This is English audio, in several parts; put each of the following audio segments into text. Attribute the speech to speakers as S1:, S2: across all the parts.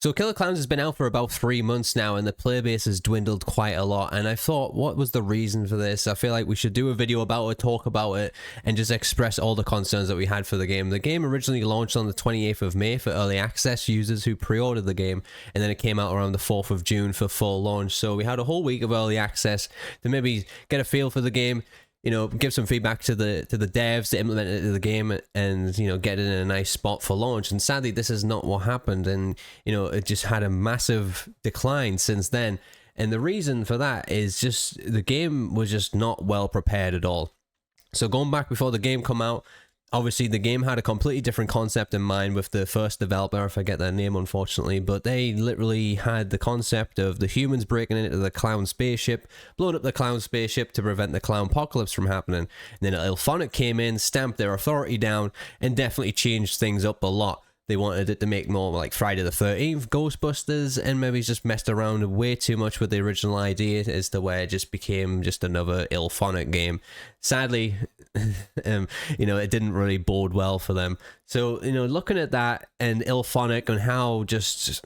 S1: So Killer Klowns has been out for about 3 months now, and the player base has dwindled quite a lot, and I thought, what was the reason for this? I feel like we should do a video about it, talk about it, and just express all the concerns that we had for the game. The game originally launched on the 28th of May for early access users who pre-ordered the game, and then it came out around the 4th of June for full launch. So we had a whole week of early access to maybe get a feel for the game, you know, give some feedback to the devs to implement it to the game, and, you know, get it in a nice spot for launch. And sadly, this is not what happened, and, you know, it just had a massive decline since then. And the reason for that is just the game was just not well prepared at all. So going back before the game come out, obviously the game had a completely different concept in mind with the first developer. I forget their name, unfortunately, but they literally had the concept of the humans breaking into the clown spaceship, blowing up the clown spaceship to prevent the clown apocalypse from happening. And then Ilphonic came in, stamped their authority down, and definitely changed things up a lot. They wanted it to make more like Friday the 13th, Ghostbusters, and maybe just messed around way too much with the original idea as to where it just became just another Ilphonic game. Sadly, you know, it didn't really bode well for them. So, you know, looking at that and Ilphonic and how just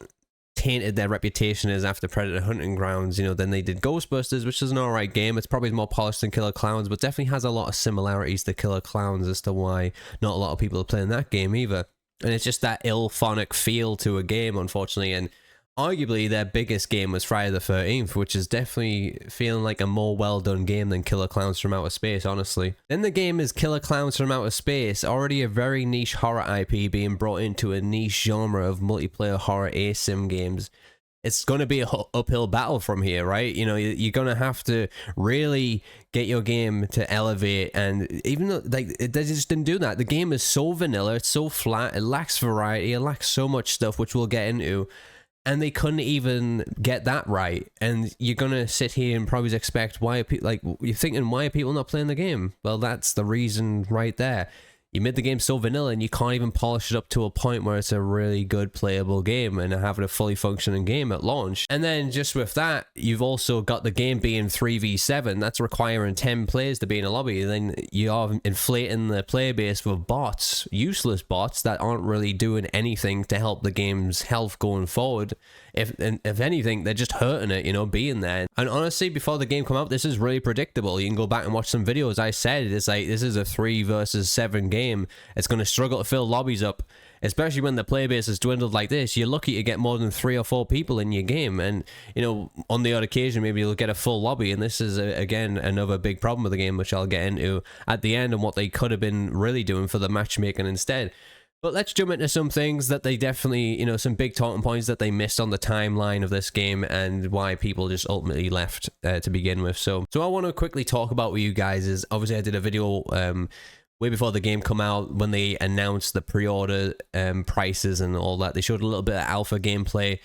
S1: tainted their reputation is after Predator Hunting Grounds, you know, then they did Ghostbusters, which is an alright game. It's probably more polished than Killer Klowns, but definitely has a lot of similarities to Killer Klowns as to why not a lot of people are playing that game either. And it's just that Ilphonic feel to a game, unfortunately. And arguably their biggest game was Friday the 13th, which is definitely feeling like a more well-done game than Killer Klowns from Outer Space, honestly. Then the game is Killer Klowns from Outer Space, already a very niche horror IP being brought into a niche genre of multiplayer horror ASIM games. It's going to be an uphill battle from here, right? You know, you're going to have to really get your game to elevate, and even though like they just didn't do that. The game is so vanilla, it's so flat, it lacks variety, it lacks so much stuff, which we'll get into, and they couldn't even get that right. And you're going to sit here and probably expect, why are people, like, you're thinking, why are people not playing the game? Well, that's the reason right there. You made the game so vanilla and you can't even polish it up to a point where it's a really good playable game and having a fully functioning game at launch. And then just with that, you've also got the game being 3v7. That's requiring 10 players to be in a lobby. And then you are inflating the player base with bots, useless bots that aren't really doing anything to help the game's health going forward. If anything, they're just hurting it, you know, being there. And honestly, before the game come out, this is really predictable. You can go back and watch some videos. I said it's like, this is a 3 versus 7 game. It's going to struggle to fill lobbies up, especially when the player base has dwindled like this. You're lucky to get more than 3 or 4 people in your game, and, you know, on the odd occasion maybe you'll get a full lobby. And this is again another big problem with the game, which I'll get into at the end, and what they could have been really doing for the matchmaking instead. But let's jump into some things that they definitely, you know, some big talking points that they missed on the timeline of this game, and why people just ultimately left to begin with. So I want to quickly talk about with you guys is, obviously I did a video way before the game come out, when they announced the pre-order prices and all that. They showed a little bit of alpha gameplay,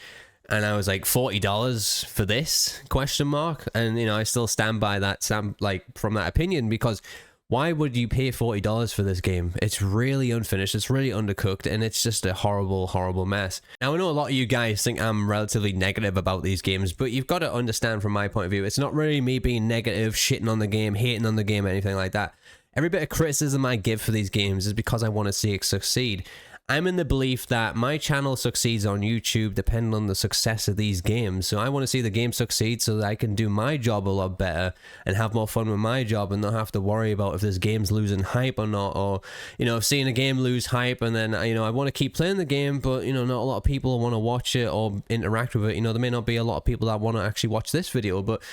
S1: and I was like, $40 for this, question mark. And, you know, I still stand by that, from that opinion, because why would you pay $40 for this game? It's really unfinished, it's really undercooked, and it's just a horrible, horrible mess. Now, I know a lot of you guys think I'm relatively negative about these games, but you've got to understand from my point of view, it's not really me being negative, shitting on the game, hating on the game, anything like that. Every bit of criticism I give for these games is because I want to see it succeed. I'm in the belief that my channel succeeds on YouTube depending on the success of these games. So I want to see the game succeed so that I can do my job a lot better and have more fun with my job, and not have to worry about if this game's losing hype or not, or, you know, seeing a game lose hype and then, you know, I want to keep playing the game, but, you know, not a lot of people want to watch it or interact with it. You know, there may not be a lot of people that want to actually watch this video, but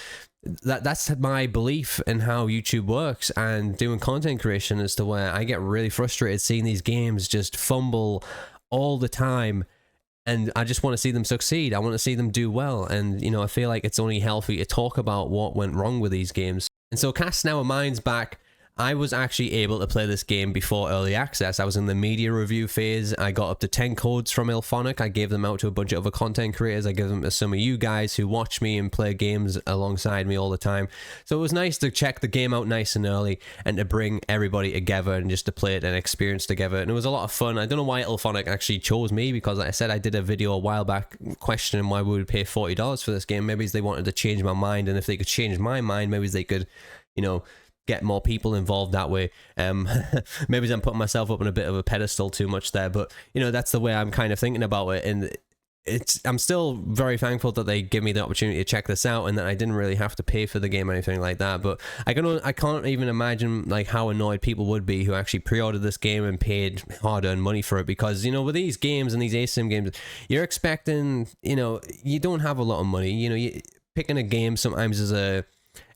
S1: that's my belief in how YouTube works and doing content creation, as to where I get really frustrated seeing these games just fumble all the time, and I just want to see them succeed. I want to see them do well, and, you know, I feel like it's only healthy to talk about what went wrong with these games. And so casting our minds back, I was actually able to play this game before early access. I was in the media review phase. I got up to 10 codes from Ilphonic. I gave them out to a bunch of other content creators. I gave them to some of you guys who watch me and play games alongside me all the time. So it was nice to check the game out nice and early, and to bring everybody together and just to play it and experience together. And it was a lot of fun. I don't know why Ilphonic actually chose me, because like I said, I did a video a while back questioning why we would pay $40 for this game. Maybe they wanted to change my mind, and if they could change my mind, maybe they could, you know, get more people involved that way. Maybe I'm putting myself up on a bit of a pedestal too much there, but, you know, that's the way I'm kind of thinking about it. And I'm still very thankful that they give me the opportunity to check this out, and that I didn't really have to pay for the game or anything like that. But I can't even imagine like how annoyed people would be who actually pre-ordered this game and paid hard-earned money for it, because you know, with these games and these ASIM games, you're expecting, you know, you don't have a lot of money. You know, picking a game sometimes is a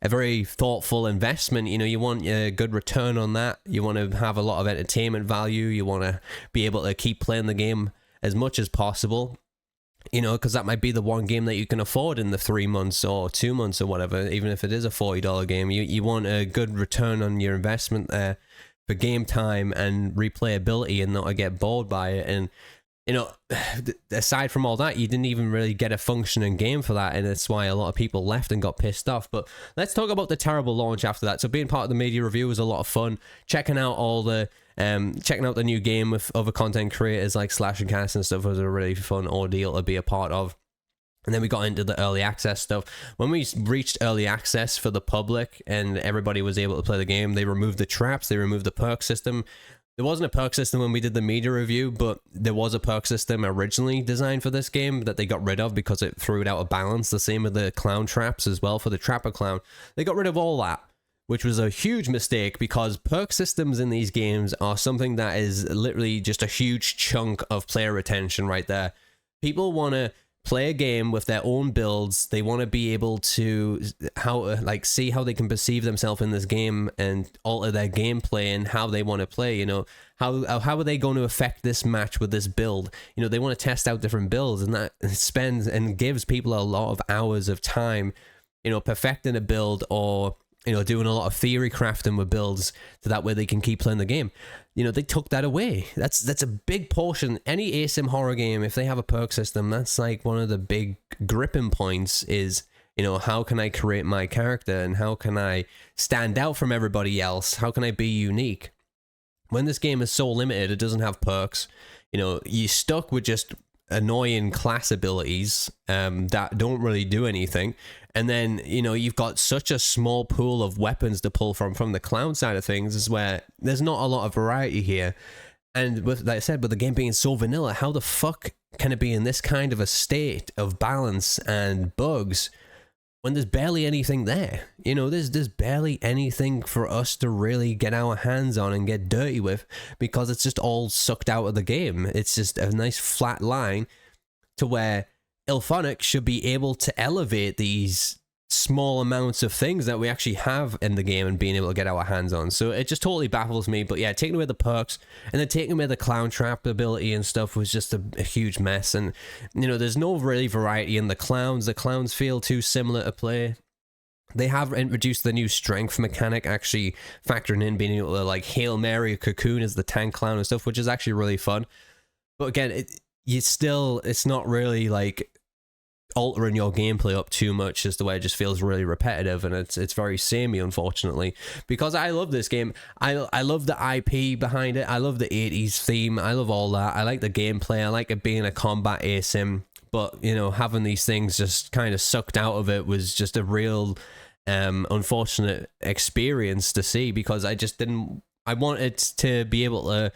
S1: very thoughtful investment. You know, you want a good return on that. You want to have a lot of entertainment value. You want to be able to keep playing the game as much as possible. You know, because that might be the one game that you can afford in the 3 months or 2 months or whatever, even if it is a $40 game. You want a good return on your investment there for game time and replayability, and not to get bored by it. And, you know, aside from all that, you didn't even really get a functioning game for that, and that's why a lot of people left and got pissed off. But let's talk about the terrible launch after that. So being part of the media review was a lot of fun. Checking out the new game with other content creators like Slash and Cast and stuff was a really fun ordeal to be a part of. And then we got into the early access stuff. When we reached early access for the public and everybody was able to play the game, they removed the traps, they removed the perk system. There wasn't a perk system when we did the media review, but there was a perk system originally designed for this game that they got rid of because it threw it out of balance. The same with the clown traps as well for the Trapper Clown. They got rid of all that, which was a huge mistake, because perk systems in these games are something that is literally just a huge chunk of player retention right there. People want to play a game with their own builds. They want to be able to see how they can perceive themselves in this game and alter their gameplay and how they want to play. You know, how are they going to affect this match with this build? You know, they want to test out different builds, and that spends and gives people a lot of hours of time, you know, perfecting a build, or, you know, doing a lot of theory crafting with builds, so that way they can keep playing the game. You know, they took that away. That's a big portion. Any ASIM horror game, if they have a perk system, that's like one of the big gripping points is, you know, how can I create my character and how can I stand out from everybody else? How can I be unique? When this game is so limited, it doesn't have perks. You know, you're stuck with just annoying class abilities that don't really do anything. And then, you know, you've got such a small pool of weapons to pull from the clown side of things, is where there's not a lot of variety here. And with, like I said, with the game being so vanilla, how the fuck can it be in this kind of a state of balance and bugs when there's barely anything there? You know, there's barely anything for us to really get our hands on and get dirty with, because it's just all sucked out of the game. It's just a nice flat line to where Ilphonic should be able to elevate these small amounts of things that we actually have in the game and being able to get our hands on. So it just totally baffles me. But yeah, taking away the perks and then taking away the clown trap ability and stuff was just a huge mess. And, you know, there's no really variety in the clowns. The clowns feel too similar to play. They have introduced the new strength mechanic, actually factoring in being able to like Hail Mary or Cocoon as the tank clown and stuff, which is actually really fun. But again, it's not really like altering your gameplay up too much, just the way it just feels really repetitive, and it's very samey, unfortunately, because I love this game. I love the IP behind it. I love the 80s theme. I love all that. I like the gameplay. I like it being a combat ASIM, but, you know, having these things just kind of sucked out of it was just a real unfortunate experience to see, because I wanted to be able to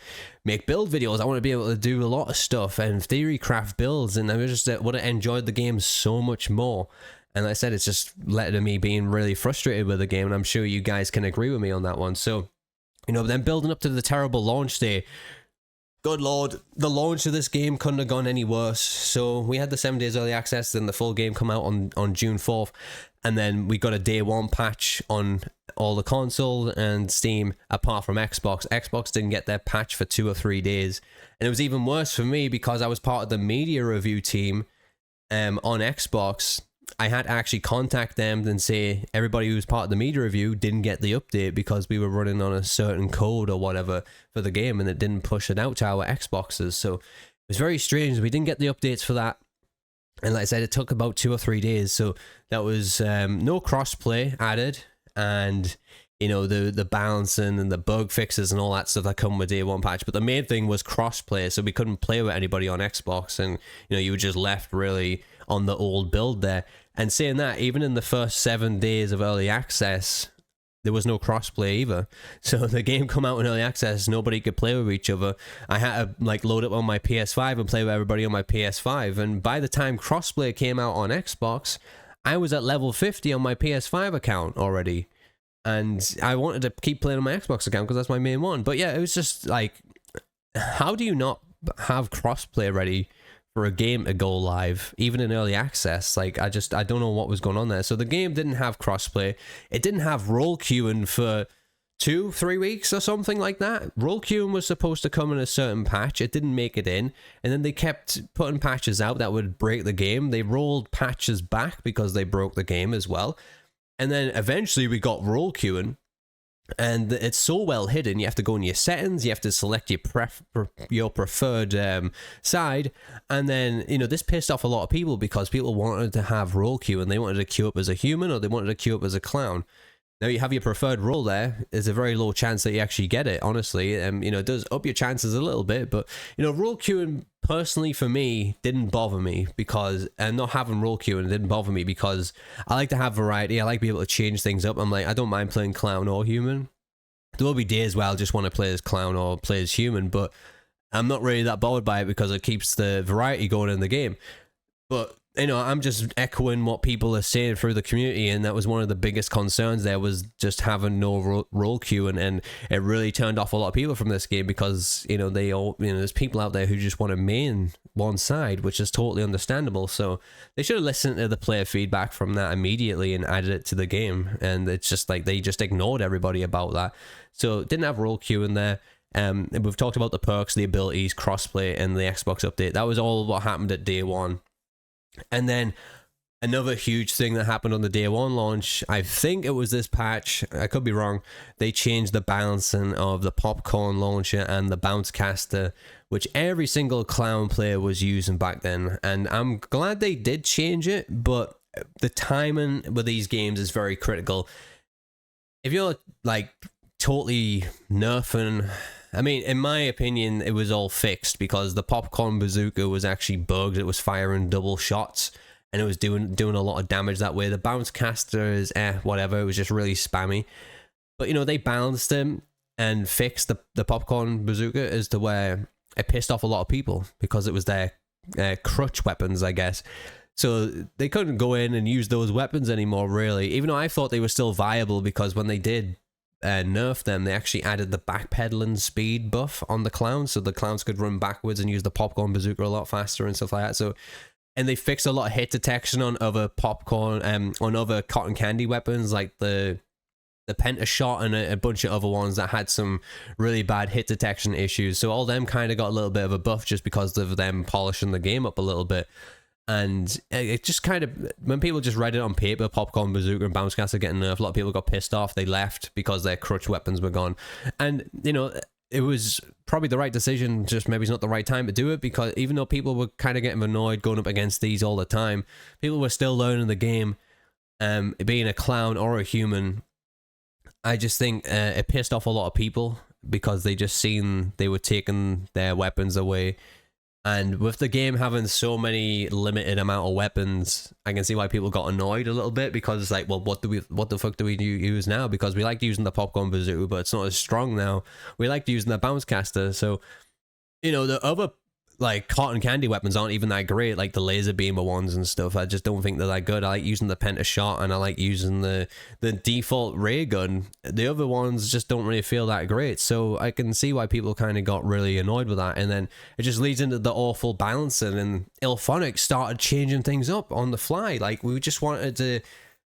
S1: make build videos. I want to be able to do a lot of stuff and theory craft builds, and I would have enjoyed the game so much more. And like I said, it's just led to me being really frustrated with the game, and I'm sure you guys can agree with me on that one. So, you know, then building up to the terrible launch day, good lord, the launch of this game couldn't have gone any worse. So we had the 7 days early access, then the full game come out on June 4th, and then we got a day one patch on all the console and Steam, apart from Xbox. Xbox didn't get their patch for 2 or 3 days. And it was even worse for me, because I was part of the media review team on Xbox. I had to actually contact them and say everybody who was part of the media review didn't get the update because we were running on a certain code or whatever for the game, and it didn't push it out to our Xboxes. So it was very strange. We didn't get the updates for that. And like I said, it took about 2 or 3 days. So that was no crossplay added. And, you know, the balancing and the bug fixes and all that stuff that come with day one patch. But the main thing was crossplay, so we couldn't play with anybody on Xbox, and, you know, you were just left really on the old build there. And saying that, even in the first 7 days of early access, there was no crossplay either. So the game come out in early access, nobody could play with each other. I had to like load up on my PS5 and play with everybody on my PS5. And by the time crossplay came out on Xbox, I was at level 50 on my PS5 account already. And I wanted to keep playing on my Xbox account because that's my main one. But yeah, it was just like, how do you not have crossplay ready for a game to go live, even in early access? Like, I don't know what was going on there. So the game didn't have crossplay. It didn't have role queuing for 2-3 weeks or something like that. Role queuing was supposed to come in a certain patch. It didn't make it in. And then they kept putting patches out that would break the game. They rolled patches back because they broke the game as well. And then eventually we got role queuing. And it's so well hidden. You have to go in your settings, you have to select your preferred side, and then, you know, this pissed off a lot of people because people wanted to have role queue and they wanted to queue up as a human or they wanted to queue up as a clown. Now you have your preferred role there. There's a very low chance that you actually get it, honestly. You know, it does up your chances a little bit, but, you know, role queuing personally for me didn't bother me because, and not having role queuing didn't bother me because I like to have variety. I like to be able to change things up. I'm like, I don't mind playing clown or human. There will be days where I'll just want to play as clown or play as human, but I'm not really that bothered by it because it keeps the variety going in the game. But, you know, I'm just echoing what people are saying through the community, and that was one of the biggest concerns there, was just having no role queue, and it really turned off a lot of people from this game because, you know, there's people out there who just want to main one side, which is totally understandable. So they should have listened to the player feedback from that immediately and added it to the game, and it's just like they just ignored everybody about that. So it didn't have role queue in there. We've talked about the perks, the abilities, crossplay, and the Xbox update. That was all what happened at day one. And then another huge thing that happened on the day one launch, I think it was this patch, I could be wrong, they changed the balancing of the popcorn launcher and the bounce caster, which every single clown player was using back then. And I'm glad they did change it, but the timing with these games is very critical. If you're like totally nerfing, I mean, in my opinion, it was all fixed because the popcorn bazooka was actually bugged. It was firing double shots, and it was doing a lot of damage that way. The bounce caster is whatever. It was just really spammy. But, you know, they balanced them and fixed the popcorn bazooka as to where it pissed off a lot of people because it was their crutch weapons, I guess. So they couldn't go in and use those weapons anymore, really. Even though I thought they were still viable because when they did nerf them, they actually added the backpedaling speed buff on the clowns, so the clowns could run backwards and use the popcorn bazooka a lot faster and stuff like that. So, and they fixed a lot of hit detection on other popcorn, on other cotton candy weapons like the penta shot and a bunch of other ones that had some really bad hit detection issues. So all them kind of got a little bit of a buff just because of them polishing the game up a little bit. And it just kind of, when people just read it on paper, popcorn bazooka and bounce caster getting nerfed, a lot of people got pissed off. They left because their crutch weapons were gone. And, you know, it was probably the right decision, just maybe it's not the right time to do it, because even though people were kind of getting annoyed going up against these all the time, people were still learning the game. Being a clown or a human, I just think it pissed off a lot of people because they just seen they were taking their weapons away. And with the game having so many limited amount of weapons, I can see why people got annoyed a little bit, because it's like, well, what the fuck do we use now? Because we liked using the popcorn bazooka, but it's not as strong now. We liked using the bounce caster. So, you know, the other like cotton candy weapons aren't even that great, like the laser beamer ones and stuff. I just don't think they're that good. I like using the penta shot and I like using the default ray gun. The other ones just don't really feel that great, so I can see why people kind of got really annoyed with that. And then it just leads into the awful balancing, and Ilphonic started changing things up on the fly. Like, we just wanted to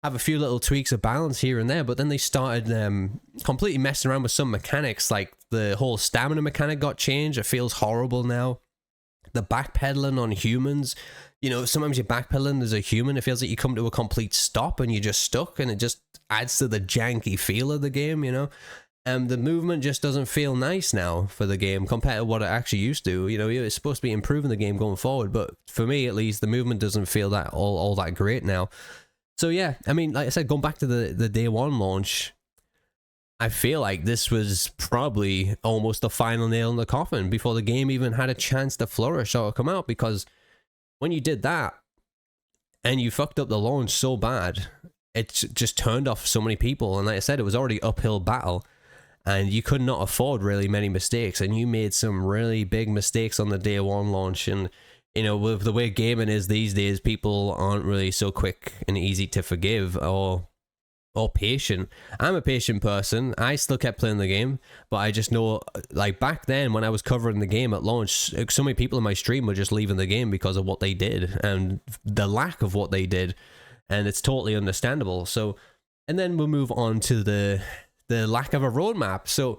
S1: have a few little tweaks of balance here and there, but then they started completely messing around with some mechanics. Like the whole stamina mechanic got changed. It feels horrible now. The backpedaling on humans, you know, sometimes you're backpedaling as a human, it feels like you come to a complete stop and you're just stuck, and it just adds to the janky feel of the game, you know. The movement just doesn't feel nice now for the game compared to what it actually used to. You know, it's supposed to be improving the game going forward, but for me at least, the movement doesn't feel that all that great now. So yeah, I mean, like I said, going back to the day one launch, I feel like this was probably almost the final nail in the coffin before the game even had a chance to flourish or come out, because when you did that and you fucked up the launch so bad, it just turned off so many people. And like I said, it was already uphill battle, and you could not afford really many mistakes, and you made some really big mistakes on the day one launch. And you know, with the way gaming is these days, people aren't really so quick and easy to forgive or patient. I'm a patient person. I still kept playing the game, but I just know, like back then when I was covering the game at launch, so many people in my stream were just leaving the game because of what they did and the lack of what they did, and it's totally understandable. So, and then we'll move on to the lack of a roadmap. So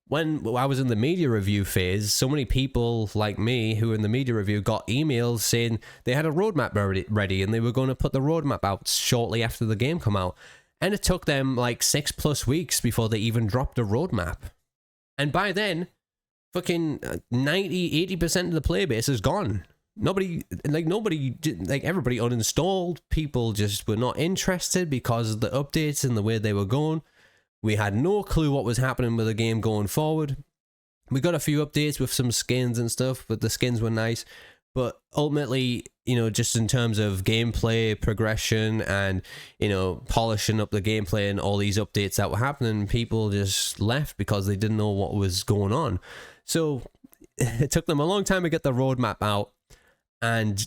S1: when I was in the media review phase, so many people like me who were in the media review got emails saying they had a roadmap ready and they were going to put the roadmap out shortly after the game come out. And it took them like 6+ weeks before they even dropped a roadmap. And by then, fucking 90-80% of the player base is gone. Everybody uninstalled. People just were not interested because of the updates and the way they were going. We had no clue what was happening with the game going forward. We got a few updates with some skins and stuff, but the skins were nice. But ultimately, you know, just in terms of gameplay progression and, you know, polishing up the gameplay and all these updates that were happening, people just left because they didn't know what was going on. So it took them a long time to get the roadmap out. And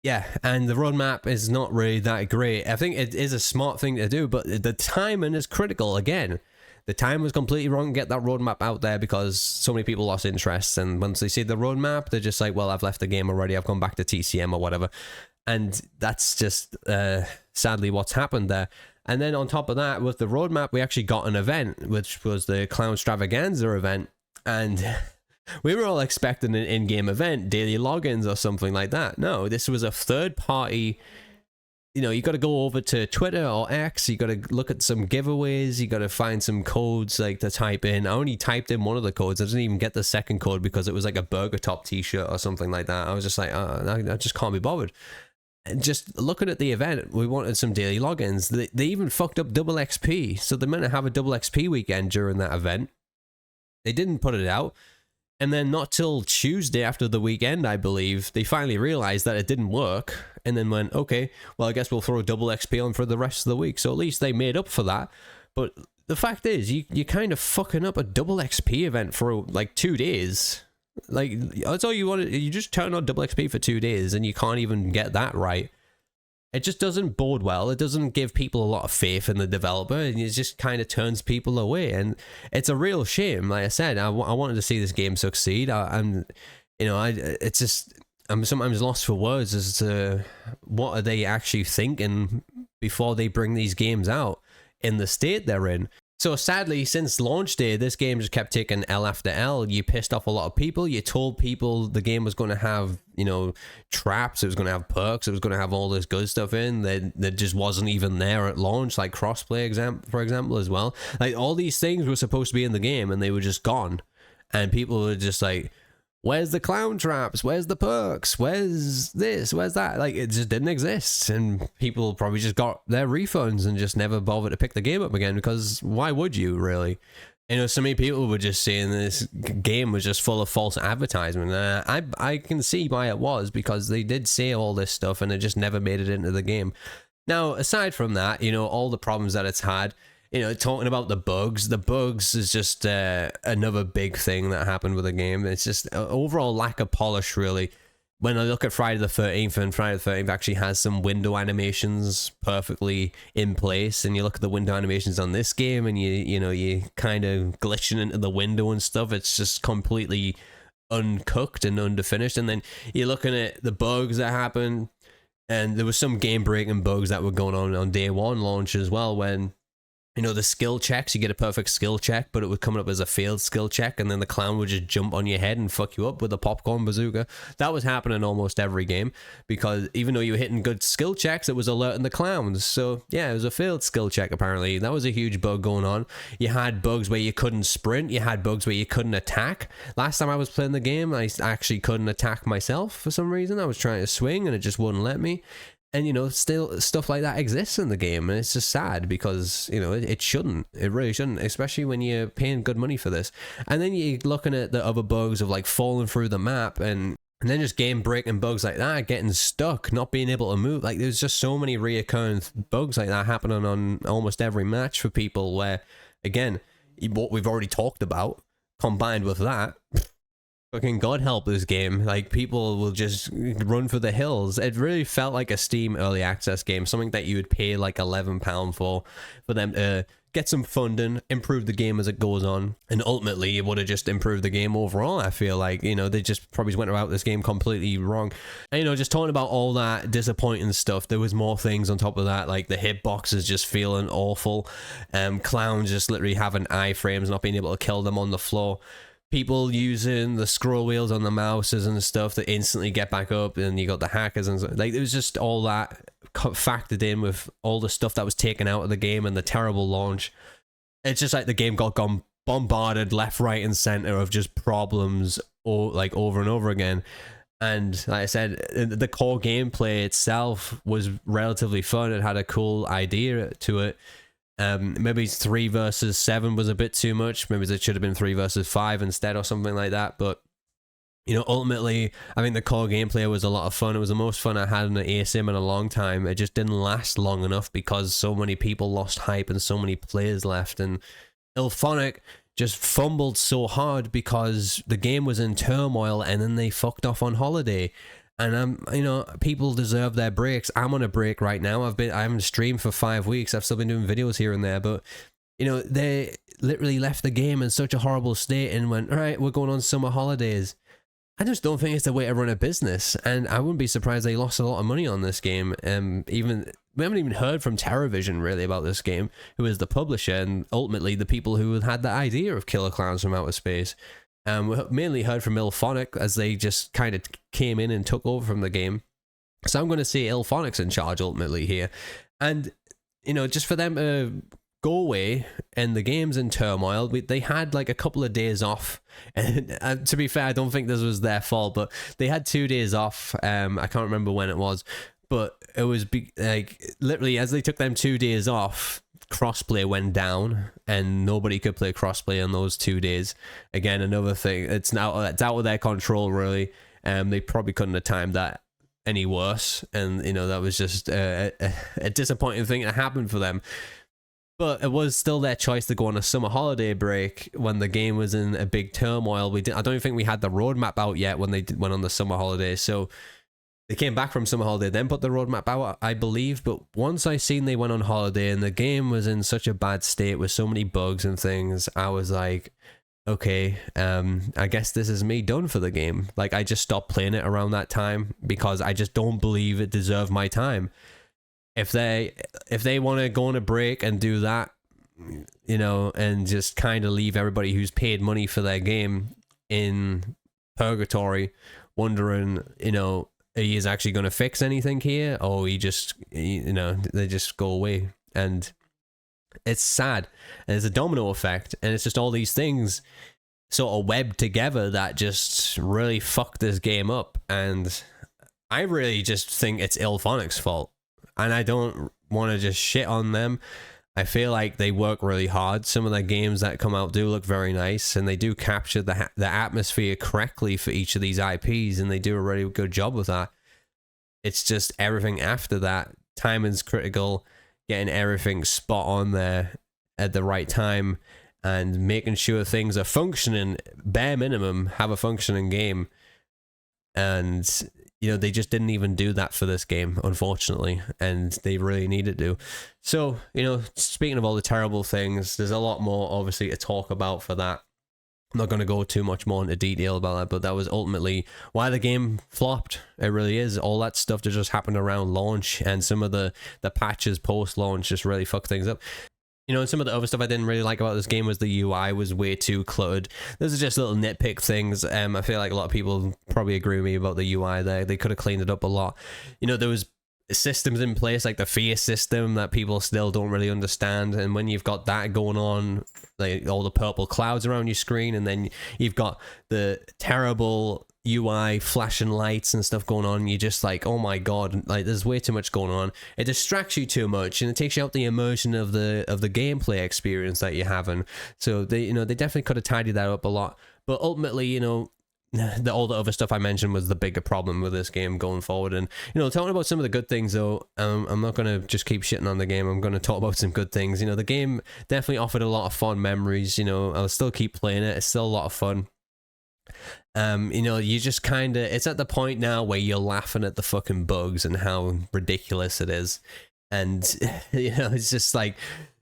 S1: yeah, and the roadmap is not really that great. I think it is a smart thing to do, but the timing is critical again. The time was completely wrong to get that roadmap out there because so many people lost interest. And once they see the roadmap, they're just like, well, I've left the game already. I've gone back to TCM or whatever. And that's just sadly what's happened there. And then on top of that, with the roadmap, we actually got an event, which was the Clown Stravaganza event. And we were all expecting an in-game event, daily logins or something like that. No, this was a third-party. You know, you got to go over to Twitter or X, you got to look at some giveaways, you got to find some codes like to type in. I only typed in one of the codes. I didn't even get the second code because it was like a Burger Top t-shirt or something like that. I was just like, I just can't be bothered. And just looking at the event, we wanted some daily logins. They even fucked up double XP. So they meant to have a double XP weekend during that event. They didn't put it out. And then not till Tuesday after the weekend, I believe, they finally realized that it didn't work. And then went, okay, well, I guess we'll throw a double XP on for the rest of the week. So at least they made up for that. But the fact is, you're kind of fucking up a double XP event for like 2 days. Like, that's all you want. You just turn on double XP for 2 days and you can't even get that right. It just doesn't bode well. It doesn't give people a lot of faith in the developer, and it just kind of turns people away. And it's a real shame. Like I said, I wanted to see this game succeed. I'm sometimes lost for words as to what are they actually thinking before they bring these games out in the state they're in. So sadly, since launch day, this game just kept taking L after L. You pissed off a lot of people. You told people the game was going to have, you know, traps. It was going to have perks. It was going to have all this good stuff in that just wasn't even there at launch, like crossplay, for example, as well. Like all these things were supposed to be in the game and they were just gone. And people were just like, where's the clown traps? Where's the perks? Where's this? Where's that? Like, it just didn't exist. And people probably just got their refunds and just never bothered to pick the game up again, because why would you, really? You know, so many people were just saying this game was just full of false advertisement. I can see why it was, because they did say all this stuff and it just never made it into the game. Now, aside from that, you know, all the problems that it's had, you know, talking about the bugs is just another big thing that happened with the game. It's just an overall lack of polish, really. When I look at Friday the 13th, and Friday the 13th actually has some window animations perfectly in place, and you look at the window animations on this game, and you kind of glitching into the window and stuff. It's just completely uncooked and underfinished. And then you're looking at the bugs that happen, and there was some game-breaking bugs that were going on day one launch as well, when, you know, the skill checks, you get a perfect skill check, but it would come up as a failed skill check, and then the clown would just jump on your head and fuck you up with a popcorn bazooka. That was happening almost every game, because even though you were hitting good skill checks, it was alerting the clowns. So yeah, it was a failed skill check, apparently. That was a huge bug going on. You had bugs where you couldn't sprint. You had bugs where you couldn't attack. Last time I was playing the game, I actually couldn't attack myself for some reason. I was trying to swing and it just wouldn't let me. And, you know, still stuff like that exists in the game, and it's just sad, because, you know, it shouldn't. It really shouldn't, especially when you're paying good money for this. And then you're looking at the other bugs of, like, falling through the map, and And then just game breaking bugs like that, getting stuck, not being able to move. Like, there's just so many reoccurring bugs like that happening on almost every match for people where, again, what we've already talked about, combined with that, fucking God help this game. Like, people will just run for the hills. It really felt like a Steam early access game, something that you would pay like £11 for them to get some funding, improve the game as it goes on, and ultimately it would have just improved the game overall. I feel like, you know, they just probably went about this game completely wrong. And, you know, just talking about all that disappointing stuff, there was more things on top of that, like the hitboxes just feeling awful, clowns just literally having iframes, not being able to kill them on the floor, people using the scroll wheels on the mouses and stuff to instantly get back up, and you got the hackers and stuff. Like, it was just all that factored in with all the stuff that was taken out of the game and the terrible launch. It's just like the game got bombarded left, right, and center of just problems, or like over and over again. And like I said, the core gameplay itself was relatively fun. It had a cool idea to it. Maybe 3 versus 7 was a bit too much. Maybe it should have been 3 versus 5 instead, or something like that. But, you know, ultimately, I think the core gameplay was a lot of fun. It was the most fun I had in an ASM in a long time. It just didn't last long enough because so many people lost hype and so many players left. And Ilphonic just fumbled so hard because the game was in turmoil, and then they fucked off on holiday. And you know, people deserve their breaks. I'm on a break right now. I haven't streamed for 5 weeks. I've still been doing videos here and there, but you know, they literally left the game in such a horrible state and went, all right, we're going on summer holidays. I just don't think it's the way to run a business, and I wouldn't be surprised they lost a lot of money on this game. We haven't even heard from TerraVision really about this game, who is the publisher and ultimately the people who had the idea of Killer Klowns from Outer Space. We mainly heard from Ilphonic as they just kind of came in and took over from the game. So I'm going to say Ilphonic's in charge ultimately here. And, you know, just for them to go away and the game's in turmoil, they had like a couple of days off. And to be fair, I don't think this was their fault, but they had 2 days off. I can't remember when it was, but it was like literally as they took them 2 days off, crossplay went down and nobody could play crossplay on those 2 days. Again, another thing, it's out of their control really. They probably couldn't have timed that any worse, and you know, that was just a disappointing thing that happened for them. But it was still their choice to go on a summer holiday break when the game was in a big turmoil. I don't think we had the roadmap out yet when they went on the summer holiday, so they came back from summer holiday, then put the roadmap out, I believe. But once I seen they went on holiday and the game was in such a bad state with so many bugs and things, I was like, okay, I guess this is me done for the game. Like, I just stopped playing it around that time because I just don't believe it deserved my time. If they want to go on a break and do that, you know, and just kind of leave everybody who's paid money for their game in purgatory, wondering, you know, he is actually going to fix anything here, or you know, they just go away. And it's sad, and it's a domino effect, and it's just all these things sort of webbed together that just really fucked this game up. And I really just think it's Ilphonic's fault, and I don't want to just shit on them. I feel like they work really hard. Some of their games that come out do look very nice, and they do capture the atmosphere correctly for each of these IPs, and they do a really good job with that. It's just everything after that. Timing's critical, getting everything spot on there at the right time, and making sure things are functioning, bare minimum, have a functioning game. And you know, they just didn't even do that for this game, unfortunately, and they really needed to. So, you know, speaking of all the terrible things, there's a lot more, obviously, to talk about for that. I'm not going to go too much more into detail about that, but that was ultimately why the game flopped. It really is. All that stuff that just happened around launch, and some of the patches post-launch just really fucked things up. You know, and some of the other stuff I didn't really like about this game was the UI was way too cluttered. Those are just little nitpick things. I feel like a lot of people probably agree with me about the UI there. They could have cleaned it up a lot. You know, there was systems in place like the fear system that people still don't really understand. And when you've got that going on, like all the purple clouds around your screen, and then you've got the terrible UI flashing lights and stuff going on, you're just like, oh my god, like there's way too much going on. It distracts you too much, and it takes you out the immersion of the gameplay experience that you're having. So they, you know, they definitely could have tidied that up a lot. But ultimately, you know, all the other stuff I mentioned was the bigger problem with this game going forward. And talking about some of the good things though, I'm not gonna just keep shitting on the game. I'm gonna talk about some good things. The game definitely offered a lot of fun memories. I'll still keep playing it. It's still a lot of fun. You just kind of, it's at the point now where you're laughing at the fucking bugs and how ridiculous it is, and it's just like,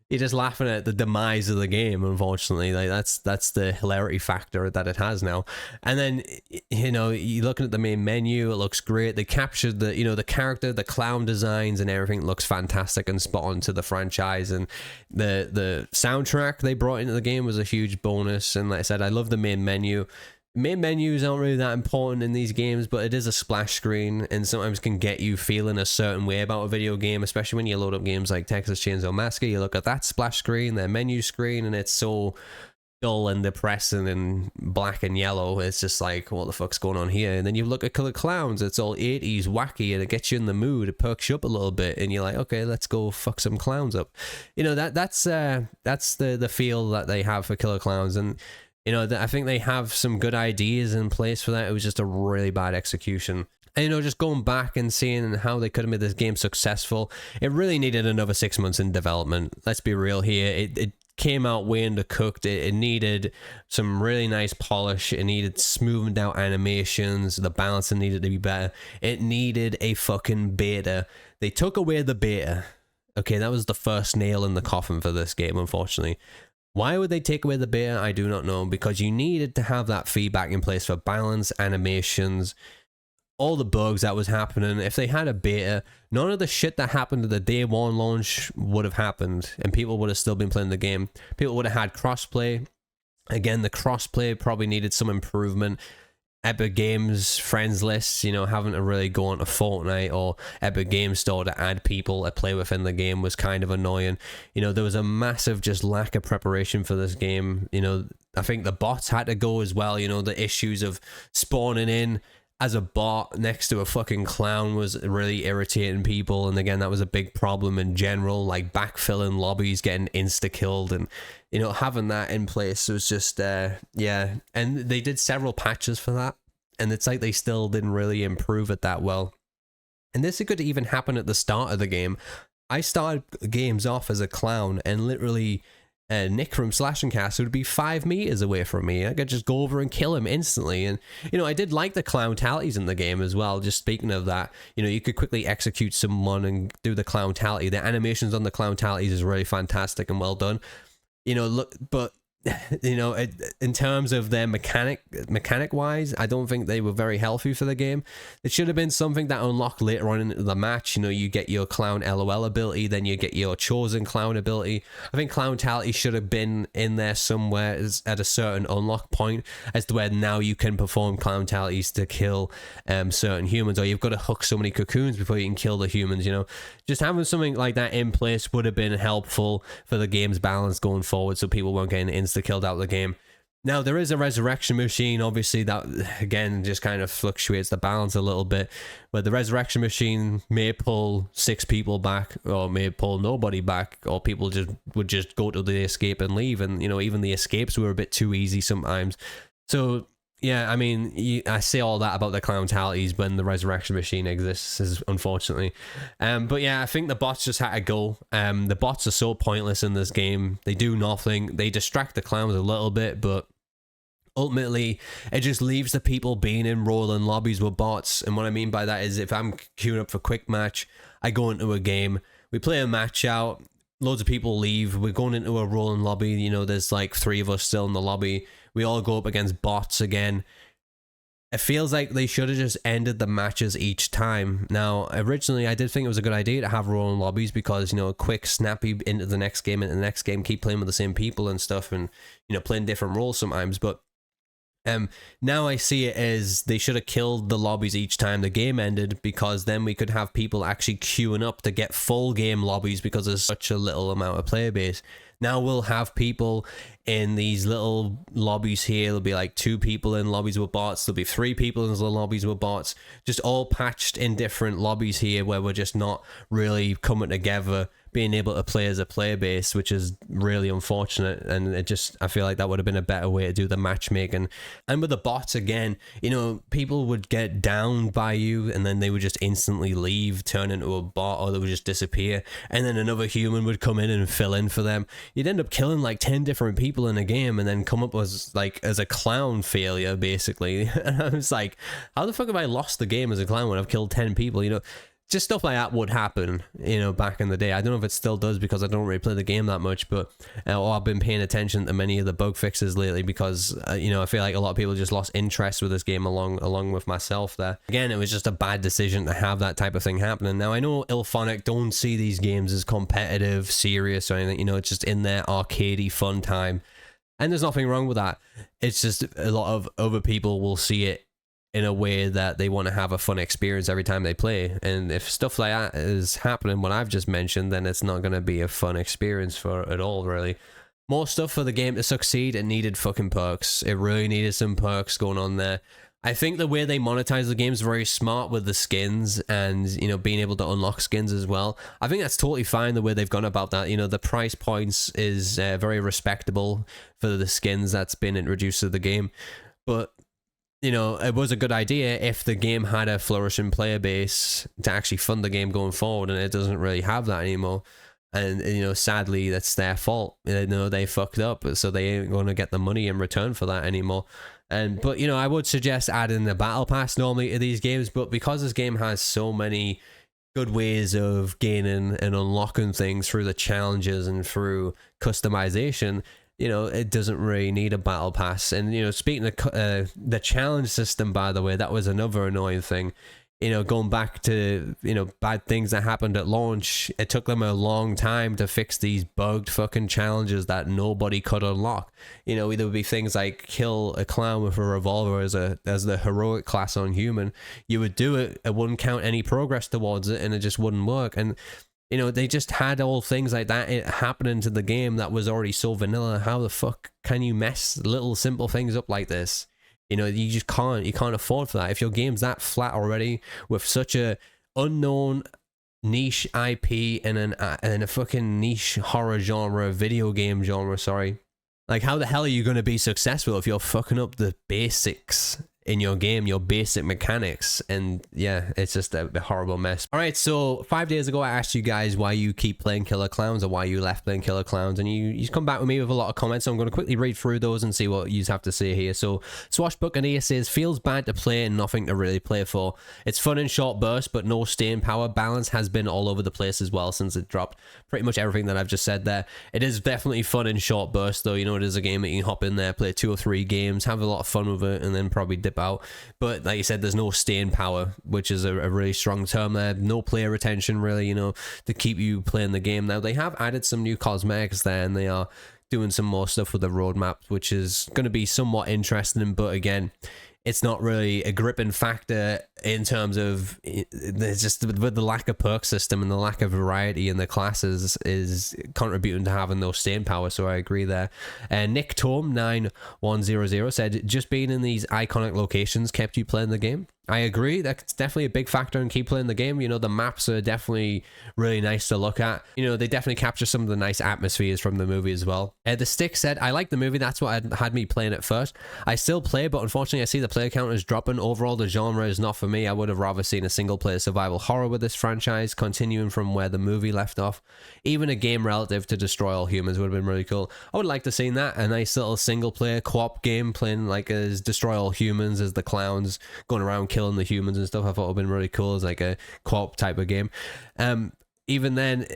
S1: you're just laughing at the demise of the game. Unfortunately, like that's the hilarity factor that it has now. And then you're looking at the main menu, it looks great. They captured the the character, the clown designs and everything looks fantastic and spot on to the franchise. And the soundtrack they brought into the game was a huge bonus. And like I said, I love the main menu. Main menus aren't really that important in these games, but it is a splash screen and sometimes can get you feeling a certain way about a video game, especially when you load up games like Texas Chainsaw Massacre. You look at that splash screen, their menu screen, and it's so dull and depressing and black and yellow. It's just like, what the fuck's going on here? And then you look at Killer Klowns, it's all 80s wacky and it gets you in the mood, it perks you up a little bit, and you're like, okay, let's go fuck some clowns up. That's the feel that they have for Killer Klowns. And I think they have some good ideas in place for that. It was just a really bad execution. And, just going back and seeing how they could have made this game successful, it really needed another 6 months in development. Let's be real here. It came out way undercooked. It needed some really nice polish. It needed smoothed out animations. The balancing needed to be better. It needed a fucking beta. They took away the beta. Okay, that was the first nail in the coffin for this game, unfortunately. Why would they take away the beta? I do not know, because you needed to have that feedback in place for balance, animations, all the bugs that was happening. If they had a beta, none of the shit that happened at the day one launch would have happened, and people would have still been playing the game. People would have had crossplay. Again, the crossplay probably needed some improvement. Epic Games friends lists, having to really go onto Fortnite or Epic Games Store to add people to play within the game was kind of annoying. There was a massive just lack of preparation for this game. I think the bots had to go as well. The issues of spawning in as a bot next to a fucking clown was really irritating people. And again, that was a big problem in general, like backfilling lobbies, getting insta-killed, and having that in place was just yeah. And they did several patches for that, and it's like they still didn't really improve it that well. And this could even happen at the start of the game. I started games off as a clown, and literally Nick from Slash and Cast would be 5 meters away from me. I could just go over and kill him instantly. And I did like the clown-talities in the game as well. Just speaking of that, you could quickly execute someone and do the clown-tality. The animations on the clown-talities is really fantastic and well done. Look, but in terms of their mechanic wise, I don't think they were very healthy for the game. It should have been something that unlocked later on in the match. You get your clown LOL ability, then you get your chosen clown ability. I think clown-tality should have been in there somewhere at a certain unlock point, as to where now you can perform clown-talities to kill certain humans, or you've got to hook so many cocoons before you can kill the humans. Just having something like that in place would have been helpful for the game's balance going forward, so people weren't getting insta-killed out of the game. Now, there is a resurrection machine, obviously, that again just kind of fluctuates the balance a little bit, where the resurrection machine may pull 6 people back, or may pull nobody back, or people would just go to the escape and leave. And even the escapes were a bit too easy sometimes. So yeah, I mean, I say all that about the clown-talities when the resurrection machine exists, unfortunately. But yeah, I think the bots just had to go. The bots are so pointless in this game. They do nothing. They distract the clowns a little bit, but ultimately, it just leaves the people being in rolling lobbies with bots. And what I mean by that is, if I'm queuing up for quick match, I go into a game, we play a match out, loads of people leave, we're going into a rolling lobby, there's like 3 of us still in the lobby, we all go up against bots again. It feels like they should have just ended the matches each time. Now, originally, I did think it was a good idea to have rolling lobbies because, a quick, snappy into the next game, keep playing with the same people and stuff, and, playing different roles sometimes. But now I see it as they should have killed the lobbies each time the game ended, because then we could have people actually queuing up to get full game lobbies because there's such a little amount of player base. Now we'll have people in these little lobbies here. There'll be like 2 people in lobbies with bots. There'll be 3 people in those little lobbies with bots, just all patched in different lobbies here where we're just not really coming together, being able to play as a player base, which is really unfortunate. And it just, I feel like that would have been a better way to do the matchmaking. And with the bots, again, you know, people would get downed by you and then they would just instantly leave, turn into a bot, or they would just disappear, and then another human would come in and fill in for them. You'd end up killing like 10 different people in a game and then come up as a clown failure, basically. And I was like, how the fuck have I lost the game as a clown when I've killed 10 people? You know, just stuff like that would happen, you know, back in the day. I don't know if it still does because I don't really play the game that much, but or I've been paying attention to many of the bug fixes lately because, you know, I feel like a lot of people just lost interest with this game along with myself there. Again, it was just a bad decision to have that type of thing happening. Now, I know Ilphonic don't see these games as competitive, serious, or anything. You know, it's just in their arcadey fun time. And there's nothing wrong with that. It's just a lot of other people will see it in a way that they want to have a fun experience every time they play. And if stuff like that is happening, what I've just mentioned, then it's not going to be a fun experience for it at all, really. More stuff for the game to succeed, it needed fucking perks. It really needed some perks going on there. I think the way they monetize the game is very smart with the skins and, you know, being able to unlock skins as well. I think that's totally fine the way they've gone about that. You know, the price points is very respectable for the skins that's been introduced to the game. But, you know, it was a good idea if the game had a flourishing player base to actually fund the game going forward, and it doesn't really have that anymore. And, you know, sadly, that's their fault. You know, they fucked up, so they ain't going to get the money in return for that anymore. But, you know, I would suggest adding the battle pass normally to these games, but because this game has so many good ways of gaining and unlocking things through the challenges and through customization, you know, it doesn't really need a battle pass. And, you know, speaking of the challenge system, by the way, that was another annoying thing. You know, going back to, you know, bad things that happened at launch, it took them a long time to fix these bugged fucking challenges that nobody could unlock. You know, there would be things like kill a clown with a revolver as the heroic class on human. You would do it, it wouldn't count any progress towards it, and it just wouldn't work. And, you know, they just had all things like that happening to the game that was already so vanilla. How the fuck can you mess little simple things up like this? You know, you just can't. You can't afford for that. If your game's that flat already with such a unknown niche IP and a fucking niche horror genre, video game genre, sorry. Like, how the hell are you going to be successful if you're fucking up the basics in your game, your basic mechanics? And yeah, it's just a horrible mess. All right, so 5 days ago I asked you guys why you keep playing Killer Klowns or why you left playing Killer Klowns, and you come back with me with a lot of comments, so I'm going to quickly read through those and see what you have to say here. So Swashbuccaneer says, feels bad to play and nothing to really play for. It's fun in short bursts, but no staying power. Balance has been all over the place as well since it dropped. Pretty much everything that I've just said there. It is definitely fun in short bursts, though. You know, it is a game that you can hop in there, play 2 or 3 games, have a lot of fun with it, and then probably dip out. But like you said, there's no staying power, which is a really strong term there. No player retention, really, you know, to keep you playing the game. Now, they have added some new cosmetics there, and they are doing some more stuff with the roadmap, which is going to be somewhat interesting. But again, it's not really a gripping factor in terms of, there's just with the lack of perk system and the lack of variety in the classes is contributing to having no staying power. So I agree there. And Nick Tom 9100 said, just being in these iconic locations kept you playing the game. I agree. That's definitely a big factor in keep playing the game. You know, the maps are definitely really nice to look at. You know, they definitely capture some of the nice atmospheres from the movie as well. The Stick said, I like the movie. That's what had me playing it first. I still play, but unfortunately I see the player count is dropping. Overall, the genre is not for me. I would have rather seen a single player survival horror with this franchise, continuing from where the movie left off. Even a game relative to Destroy All Humans would have been really cool. I would like to see that. A nice little single player co-op game playing like as Destroy All Humans as the clowns going around killing the humans and stuff. I thought it would have been really cool as like a co-op type of game. Even then,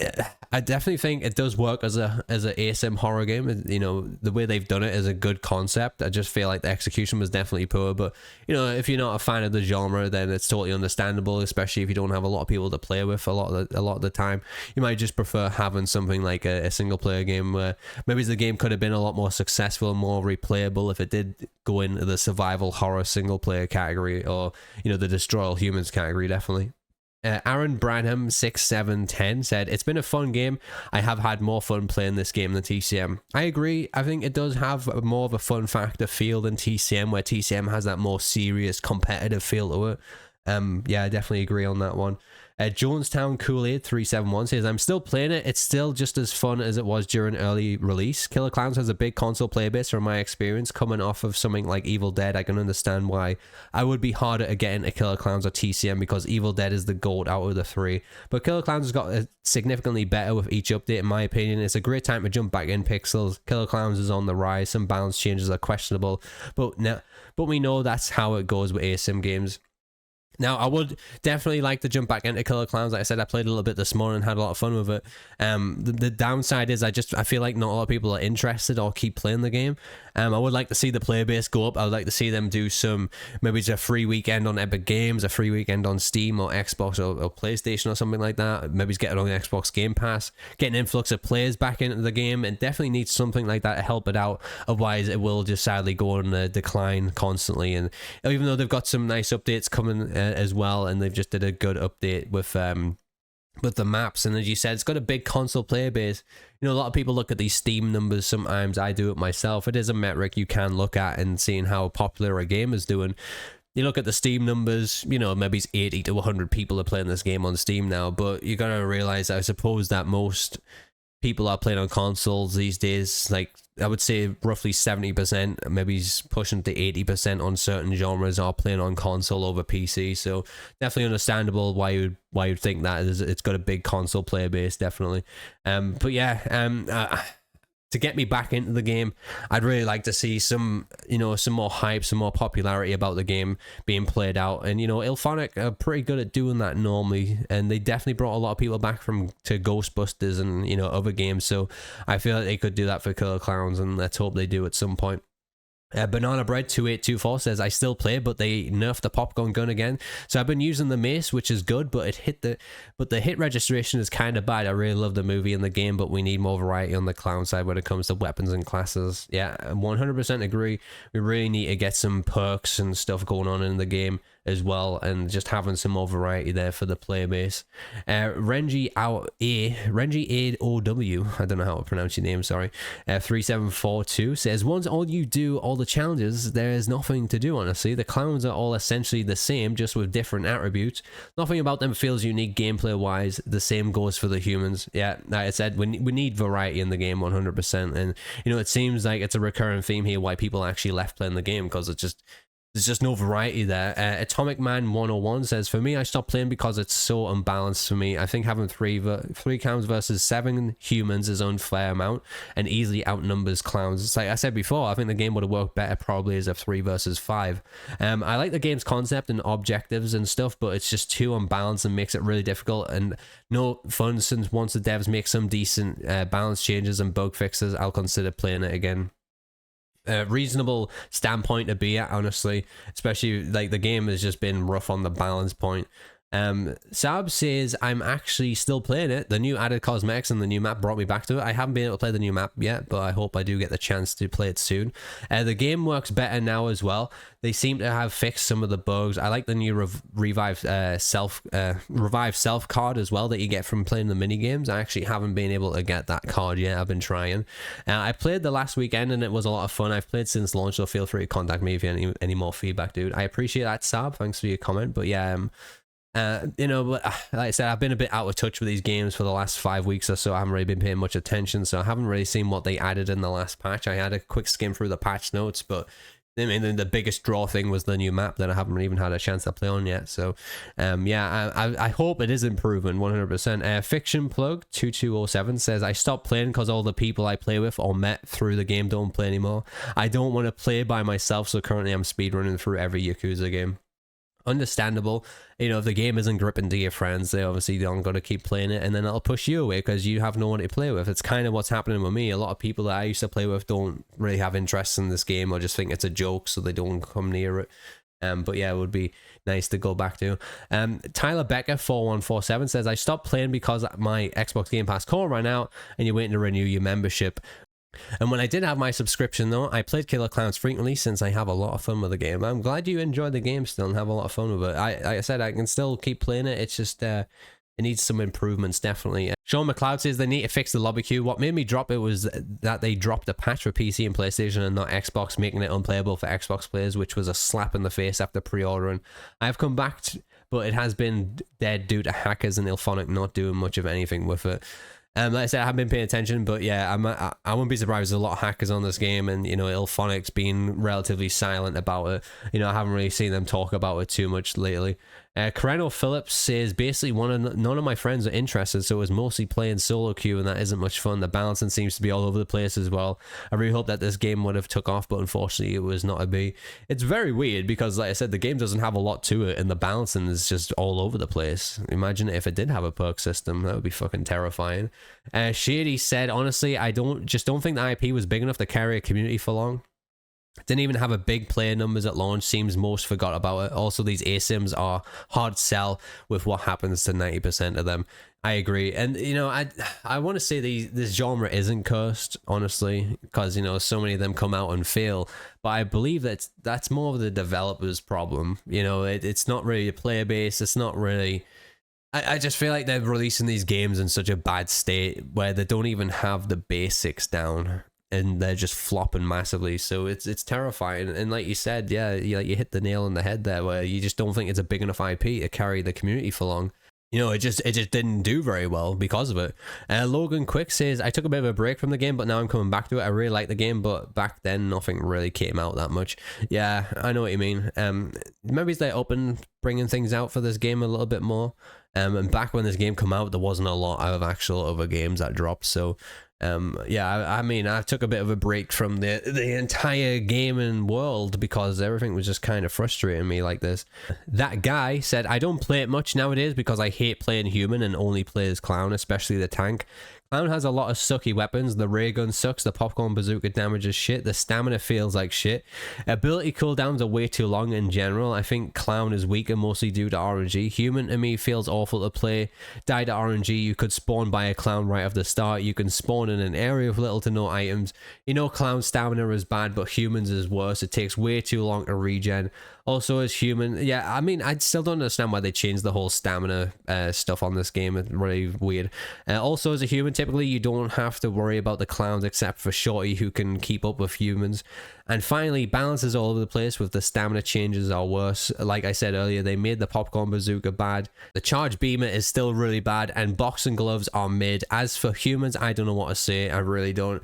S1: I definitely think it does work as a ASM horror game. You know, the way they've done it is a good concept. I just feel like the execution was definitely poor. But, you know, if you're not a fan of the genre, then it's totally understandable, especially if you don't have a lot of people to play with a lot of the time. You might just prefer having something like a single player game where maybe the game could have been a lot more successful and more replayable if it did go into the survival horror single player category, or, you know, the Destroy All Humans category, definitely. Aaron Branham 6710 said, "It's been a fun game. I have had more fun playing this game than TCM." I agree. I think it does have more of a fun factor feel than TCM, where TCM has that more serious competitive feel to it. Yeah, I definitely agree on that one. Jonestown Kool-Aid 371 says, "I'm still playing it. It's still just as fun as it was during early release. Killer Klowns has a big console player base from my experience. Coming off of something like Evil Dead, I can understand why I would be harder to get into Killer Klowns or TCM because Evil Dead is the GOAT out of the three. But Killer Klowns has got significantly better with each update, in my opinion. It's a great time to jump back in Pixels. Killer Klowns is on the rise. Some balance changes are questionable, but we know that's how it goes with ASIM games." Now, I would definitely like to jump back into Killer Klowns. Like I said, I played a little bit this morning and had a lot of fun with it. The downside is I feel like not a lot of people are interested or keep playing the game. I would like to see the player base go up. I would like to see them do maybe it's a free weekend on Epic Games, a free weekend on Steam or Xbox or PlayStation or something like that. Maybe get it on the Xbox Game Pass, get an influx of players back into the game. It definitely needs something like that to help it out. Otherwise, it will just sadly go on a decline constantly. And even though they've got some nice updates coming as well, and they've just did a good update with the maps, and as you said, it's got a big console player base. You know, a lot of people look at these Steam numbers. Sometimes I do it myself. It is a metric you can look at and seeing how popular a game is doing. You look at the Steam numbers, you know, maybe it's 80 to 100 people are playing this game on Steam now, but you gotta realize, I suppose, that most people are playing on consoles these days. Like, I would say roughly 70%, maybe pushing to 80% on certain genres are playing on console over PC. So definitely understandable why you'd think that it's got a big console player base, definitely. But yeah, to get me back into the game, I'd really like to see some more hype, some more popularity about the game being played out. And, you know, Ilphonic are pretty good at doing that normally, and they definitely brought a lot of people back to Ghostbusters and, you know, other games. So I feel like they could do that for Killer Klowns, and let's hope they do at some point. Banana Bread 2824 says, "I still play, but they nerfed the popcorn gun again. So I've been using the mace, which is good, but the hit registration is kind of bad. I really love the movie and the game, but we need more variety on the clown side when it comes to weapons and classes." Yeah, I 100% agree. We really need to get some perks and stuff going on in the game as well, and just having some more variety there for the player base. Renji OW, I don't know how to pronounce your name, sorry. 3742 says, "Once all you do all the challenges, there is nothing to do, honestly. The clowns are all essentially the same, just with different attributes. Nothing about them feels unique gameplay wise. The same goes for the humans." Yeah, like I said, we need variety in the game 100%, and, you know, it seems like it's a recurring theme here why people actually left playing the game, because there's just no variety there. Atomic Man 101 says, "For me, I stopped playing because it's so unbalanced for me. I think having three clowns versus 7 humans is unfair amount and easily outnumbers clowns." It's like I said before, I think the game would have worked better probably as a 3 versus 5. I like the game's concept and objectives and stuff, but it's just too unbalanced and makes it really difficult and no fun. Since once the devs make some decent balance changes and bug fixes, I'll consider playing it again. Reasonable standpoint to be at, honestly, especially like the game has just been rough on the balance point. Saab says, "I'm actually still playing it. The new added cosmetics and the new map brought me back to it. I haven't been able to play the new map yet, but I hope I do get the chance to play it soon." The game works better now as well. They seem to have fixed some of the bugs. I like the new revive self card as well that you get from playing the mini games. I actually haven't been able to get that card yet. I've been trying. I played the last weekend and it was a lot of fun. I've played since launch, so feel free to contact me if you have any more feedback, dude. I appreciate that, Saab. Thanks for your comment. But yeah, you know, but like I said, I've been a bit out of touch with these games for the last 5 weeks or so. I haven't really been paying much attention, so I haven't really seen what they added in the last patch. I had a quick skim through the patch notes, but I mean, the biggest draw thing was the new map that I haven't even had a chance to play on yet. So, yeah, I hope it is improving 100%. Fiction Plug 2207 says, "I stopped playing because all the people I play with or met through the game don't play anymore. I don't want to play by myself, so currently I'm speedrunning through every Yakuza game." Understandable. You know, if the game isn't gripping to your friends, they obviously don't got to keep playing it, and then it'll push you away because you have no one to play with. It's kind of what's happening with me. A lot of people that I used to play with don't really have interest in this game or just think it's a joke, so they don't come near it. But yeah, it would be nice to go back to. Tyler Becker 4147 says, "I stopped playing because my Xbox Game Pass call ran out and you're waiting to renew your membership. And when I did have my subscription though, I played Killer Clowns frequently since I have a lot of fun with the game. I'm glad you enjoy the game still and have a lot of fun with it. Like I said, I can still keep playing it. It's just it needs some improvements, definitely. Sean McLeod says they need to fix the lobby queue. What made me drop it was that they dropped a patch for PC and PlayStation and not Xbox, making it unplayable for Xbox players, which was a slap in the face after pre-ordering. I have come back, but it has been dead due to hackers and Ilphonic not doing much of anything with it. Like I said, I haven't been paying attention, but yeah, I wouldn't be surprised there's a lot of hackers on this game, and you know, Ilphonic's been relatively silent about it. You know, I haven't really seen them talk about it too much lately. Coreno Phillips says basically none of my friends are interested, so it was mostly playing solo queue, and that isn't much fun. The balancing seems to be all over the place as well. I really hope that this game would have took off, but unfortunately it was not to be. It's very weird because, like I said, the game doesn't have a lot to it, and the balancing is just all over the place. Imagine if it did have a perk system. That would be fucking terrifying. Shady said, honestly, I don't think the IP was big enough to carry a community for long. Didn't even have a big player numbers at launch. Seems most forgot about it. Also, these ASIMs are hard sell with what happens to 90% of them. I agree. And, you know, I want to say this genre isn't cursed, honestly, because, you know, so many of them come out and fail. But I believe that's more of the developer's problem. You know, it's not really a player base. It's not really... I just feel like they're releasing these games in such a bad state where they don't even have the basics down, and they're just flopping massively. So it's terrifying. And like you said, yeah, you hit the nail on the head there, where you just don't think it's a big enough IP to carry the community for long. You know, it just didn't do very well because of it. Logan Quick says, I took a bit of a break from the game, but now I'm coming back to it. I really like the game, but back then nothing really came out that much. Yeah, I know what you mean. Maybe they're open bringing things out for this game a little bit more. And back when this game came out, there wasn't a lot of actual other games that dropped. So yeah, I mean, I took a bit of a break from the entire gaming world because everything was just kind of frustrating me like this. That guy said, I don't play it much nowadays because I hate playing human and only play as clown, especially the tank. Clown has a lot of sucky weapons. The ray gun sucks. The popcorn bazooka damages shit. The stamina feels like shit. Ability cooldowns are way too long in general. I think Clown is weaker mostly due to RNG. Human to me feels awful to play. Die to RNG. You could spawn by a Clown right off the start. You can spawn in an area with little to no items. You know, Clown stamina is bad, but Humans is worse. It takes way too long to regen. Also, as human, yeah, I mean, I still don't understand why they changed the whole stamina stuff on this game. It's really weird. Also, as a human, typically you don't have to worry about the clowns except for Shorty, who can keep up with humans. And finally, balance is all over the place with the stamina changes are worse. Like I said earlier, they made the popcorn bazooka bad. The charge beamer is still really bad, and boxing gloves are mid. As for humans, I don't know what to say. I really don't.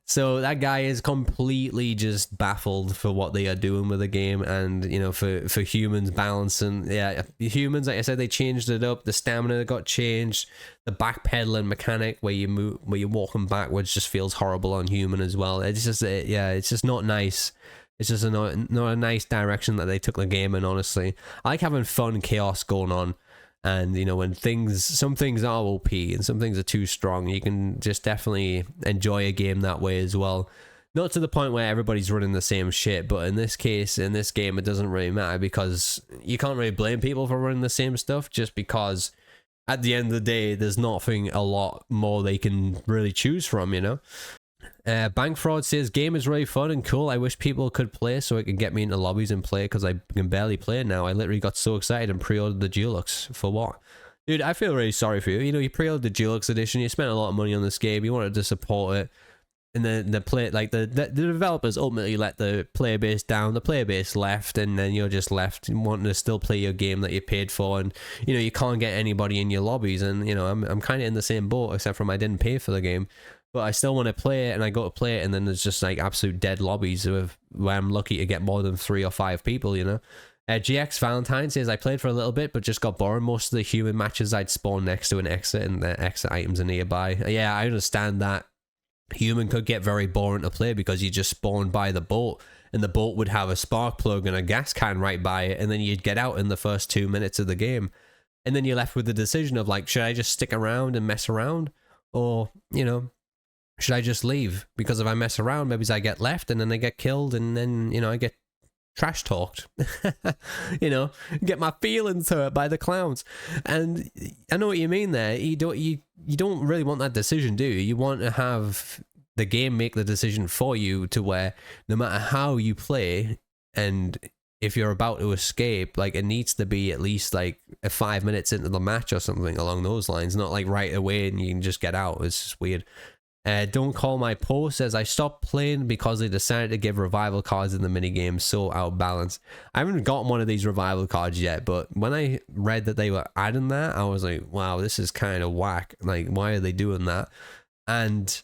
S1: So that guy is completely just baffled for what they are doing with the game, and you know, for humans balancing, yeah, humans, like I said, they changed it up. The stamina got changed. The backpedaling mechanic where you move, where you're walking backwards, just feels horrible on human as well. It's just, yeah, it's just not nice. It's just not a nice direction that they took the game in. Honestly, I like having fun chaos going on. And you know, when some things are OP and some things are too strong, you can just definitely enjoy a game that way as well. Not to the point where everybody's running the same shit, but in this case, in this game, it doesn't really matter because you can't really blame people for running the same stuff, just because at the end of the day, there's nothing a lot more they can really choose from, you know? Bank Fraud says, game is really fun and cool. I wish people could play so it could get me into lobbies and play, because I can barely play now. I literally got so excited and pre-ordered the Deluxe. For what? Dude, I feel really sorry for you. You know, you pre-ordered the Deluxe edition, you spent a lot of money on this game, you wanted to support it, and then the developers ultimately let the player base down. The player base left, and then you're just left wanting to still play your game that you paid for, and you know, you can't get anybody in your lobbies. And you know, I'm kind of in the same boat, except from I didn't pay for the game. But I still want to play it, and I go to play it, and then there's just like absolute dead lobbies where I'm lucky to get more than 3 or 5 people, you know? GX Valentine says, I played for a little bit, but just got bored. Most of the human matches I'd spawn next to an exit, and the exit items are nearby. Yeah, I understand that. Human could get very boring to play because you just spawn by the boat, and the boat would have a spark plug and a gas can right by it, and then you'd get out in the first 2 minutes of the game. And then you're left with the decision of like, should I just stick around and mess around? Or, you know, should I just leave? Because if I mess around, maybe I get left and then I get killed, and then, you know, I get trash talked. You know, get my feelings hurt by the clowns. And I know what you mean there. You don't really want that decision, do you? You want to have the game make the decision for you to where no matter how you play, and if you're about to escape, like it needs to be at least like 5 minutes into the match or something along those lines, not like right away and you can just get out. It's just weird. Don't Call My Post says, I stopped playing because they decided to give revival cards in the minigame, so out of balance. I haven't gotten one of these revival cards yet, but when I read that they were adding that, I was like, wow, this is kind of whack. Like, why are they doing that? And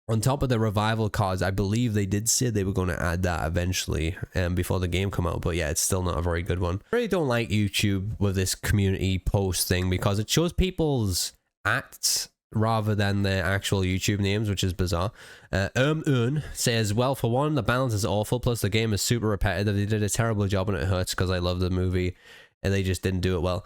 S1: on top of the revival cards, I believe they did say they were going to add that eventually before the game come out, but yeah, it's still not a very good one. I really don't like YouTube with this community post thing because it shows people's acts rather than their actual YouTube names, which is bizarre. Says, well, for one, the balance is awful, plus the game is super repetitive. They did a terrible job and it hurts because I love the movie and they just didn't do it well.